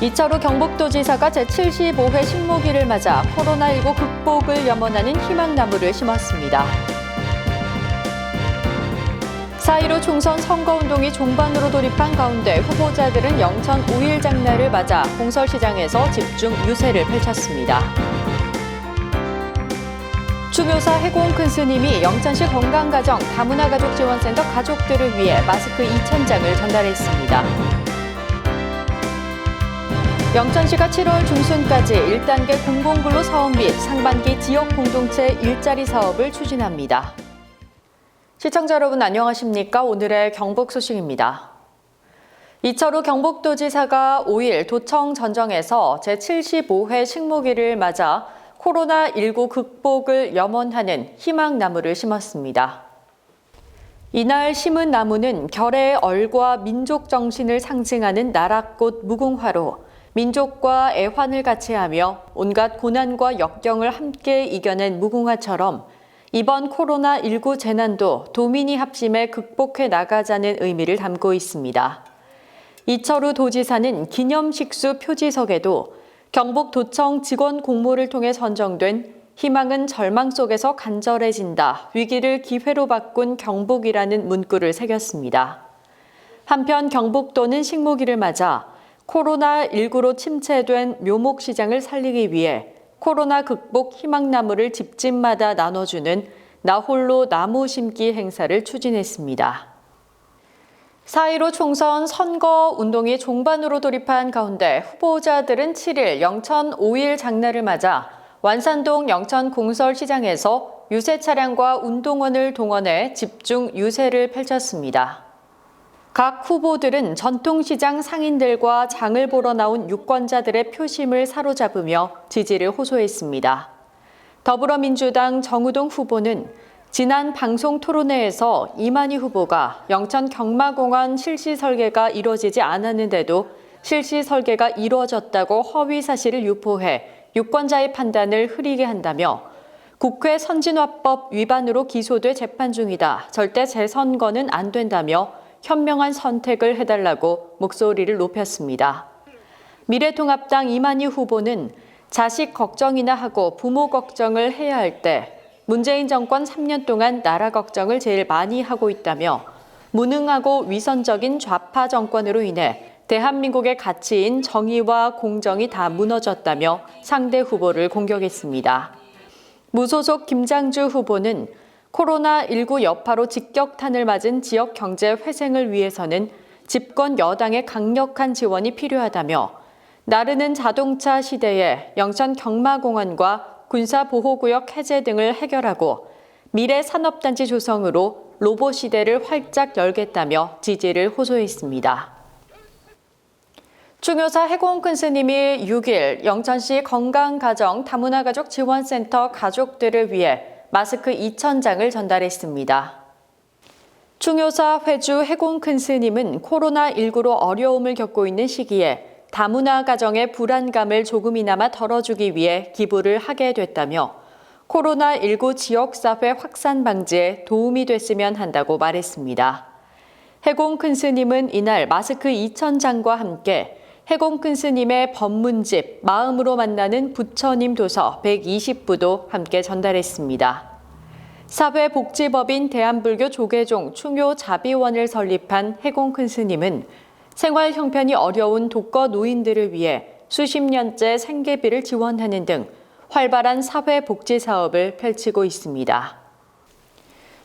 이철우 경북도지사가 제75회 식목일을 맞아 코로나19 극복을 염원하는 희망나무를 심었습니다. 4.15 총선 선거운동이 종반으로 돌입한 가운데 후보자들은 영천 5.1 장날을 맞아 공설시장에서 집중 유세를 펼쳤습니다. 충효사 해공 큰 스님이 영천시 건강가정 다문화가족지원센터 가족들을 위해 마스크 2,000장을 전달했습니다. 영천시가 7월 중순까지 1단계 공공근로 사업 및 상반기 지역 공동체 일자리 사업을 추진합니다. 시청자 여러분 안녕하십니까? 오늘의 경북 소식입니다. 이철우 경북도지사가 5일 도청 전정에서 제75회 식목일을 맞아 코로나19 극복을 염원하는 희망나무를 심었습니다. 이날 심은 나무는 결의 얼과 민족 정신을 상징하는 나랏꽃 무궁화로 민족과 애환을 같이 하며 온갖 고난과 역경을 함께 이겨낸 무궁화처럼 이번 코로나19 재난도 도민이 합심해 극복해 나가자는 의미를 담고 있습니다. 이철우 도지사는 기념식수 표지석에도 경북도청 직원 공모를 통해 선정된 희망은 절망 속에서 간절해진다. 위기를 기회로 바꾼 경북이라는 문구를 새겼습니다. 한편 경북도는 식목일을 맞아 코로나19로 침체된 묘목시장을 살리기 위해 코로나 극복 희망나무를 집집마다 나눠주는 나홀로 나무 심기 행사를 추진했습니다. 4.15 총선 선거운동이 종반으로 돌입한 가운데 후보자들은 7일 영천 5.1 장날을 맞아 완산동 영천 공설시장에서 유세 차량과 운동원을 동원해 집중 유세를 펼쳤습니다. 각 후보들은 전통시장 상인들과 장을 보러 나온 유권자들의 표심을 사로잡으며 지지를 호소했습니다. 더불어민주당 정우동 후보는 지난 방송 토론회에서 이만희 후보가 영천 경마공원 실시 설계가 이루어지지 않았는데도 실시 설계가 이루어졌다고 허위 사실을 유포해 유권자의 판단을 흐리게 한다며 국회 선진화법 위반으로 기소돼 재판 중이다. 절대 재선거는 안 된다며 현명한 선택을 해달라고 목소리를 높였습니다. 미래통합당 이만희 후보는 자식 걱정이나 하고 부모 걱정을 해야 할 때 문재인 정권 3년 동안 나라 걱정을 제일 많이 하고 있다며 무능하고 위선적인 좌파 정권으로 인해 대한민국의 가치인 정의와 공정이 다 무너졌다며 상대 후보를 공격했습니다. 무소속 김장주 후보는 코로나19 여파로 직격탄을 맞은 지역 경제 회생을 위해서는 집권 여당의 강력한 지원이 필요하다며 나르는 자동차 시대에 영천 경마공원과 군사보호구역 해제 등을 해결하고 미래 산업단지 조성으로 로봇 시대를 활짝 열겠다며 지지를 호소했습니다. 충효사 해공 큰 스님이 6일 영천시 건강가정 다문화가족 지원센터 가족들을 위해 마스크 2,000장을 전달했습니다. 충효사 회주 해공 큰 스님은 코로나19로 어려움을 겪고 있는 시기에 다문화 가정의 불안감을 조금이나마 덜어주기 위해 기부를 하게 됐다며 코로나19 지역사회 확산 방지에 도움이 됐으면 한다고 말했습니다. 해공 큰 스님은 이날 마스크 2,000장과 함께 해공 큰 스님의 법문집 마음으로 만나는 부처님 도서 120부도 함께 전달했습니다. 사회복지법인 대한불교 조계종 충효자비원을 설립한 해공 큰 스님은 생활 형편이 어려운 독거 노인들을 위해 수십 년째 생계비를 지원하는 등 활발한 사회복지 사업을 펼치고 있습니다.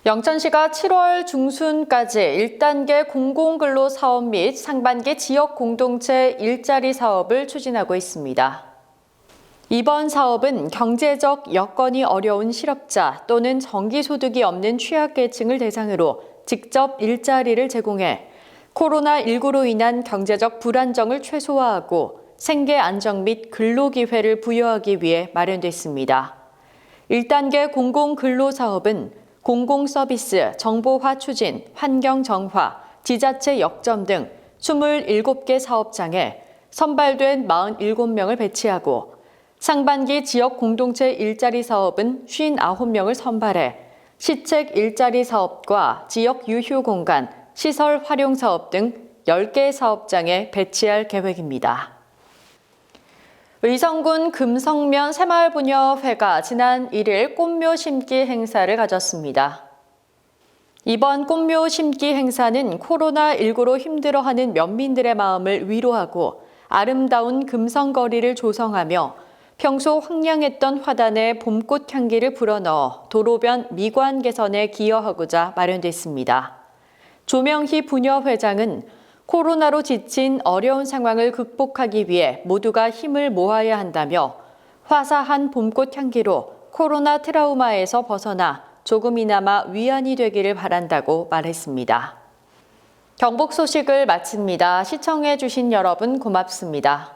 영천시가 7월 중순까지 1단계 공공근로 사업 및 상반기 지역 공동체 일자리 사업을 추진하고 있습니다. 이번 사업은 경제적 여건이 어려운 실업자 또는 정기소득이 없는 취약계층을 대상으로 직접 일자리를 제공해 코로나19로 인한 경제적 불안정을 최소화하고 생계 안정 및 근로기회를 부여하기 위해 마련됐습니다. 1단계 공공근로사업은 공공서비스, 정보화 추진, 환경정화, 지자체 역점 등 27개 사업장에 선발된 47명을 배치하고 상반기 지역 공동체 일자리 사업은 59명을 선발해 시책 일자리 사업과 지역 유휴 공간, 시설 활용 사업 등 10개 사업장에 배치할 계획입니다. 의성군 금성면 새마을부녀회가 지난 1일 꽃묘 심기 행사를 가졌습니다. 이번 꽃묘 심기 행사는 코로나19로 힘들어하는 면민들의 마음을 위로하고 아름다운 금성거리를 조성하며 평소 황량했던 화단에 봄꽃 향기를 불어넣어 도로변 미관 개선에 기여하고자 마련됐습니다. 조명희 부녀회장은 코로나로 지친 어려운 상황을 극복하기 위해 모두가 힘을 모아야 한다며 화사한 봄꽃 향기로 코로나 트라우마에서 벗어나 조금이나마 위안이 되기를 바란다고 말했습니다. 경북 소식을 마칩니다. 시청해 주신 여러분 고맙습니다.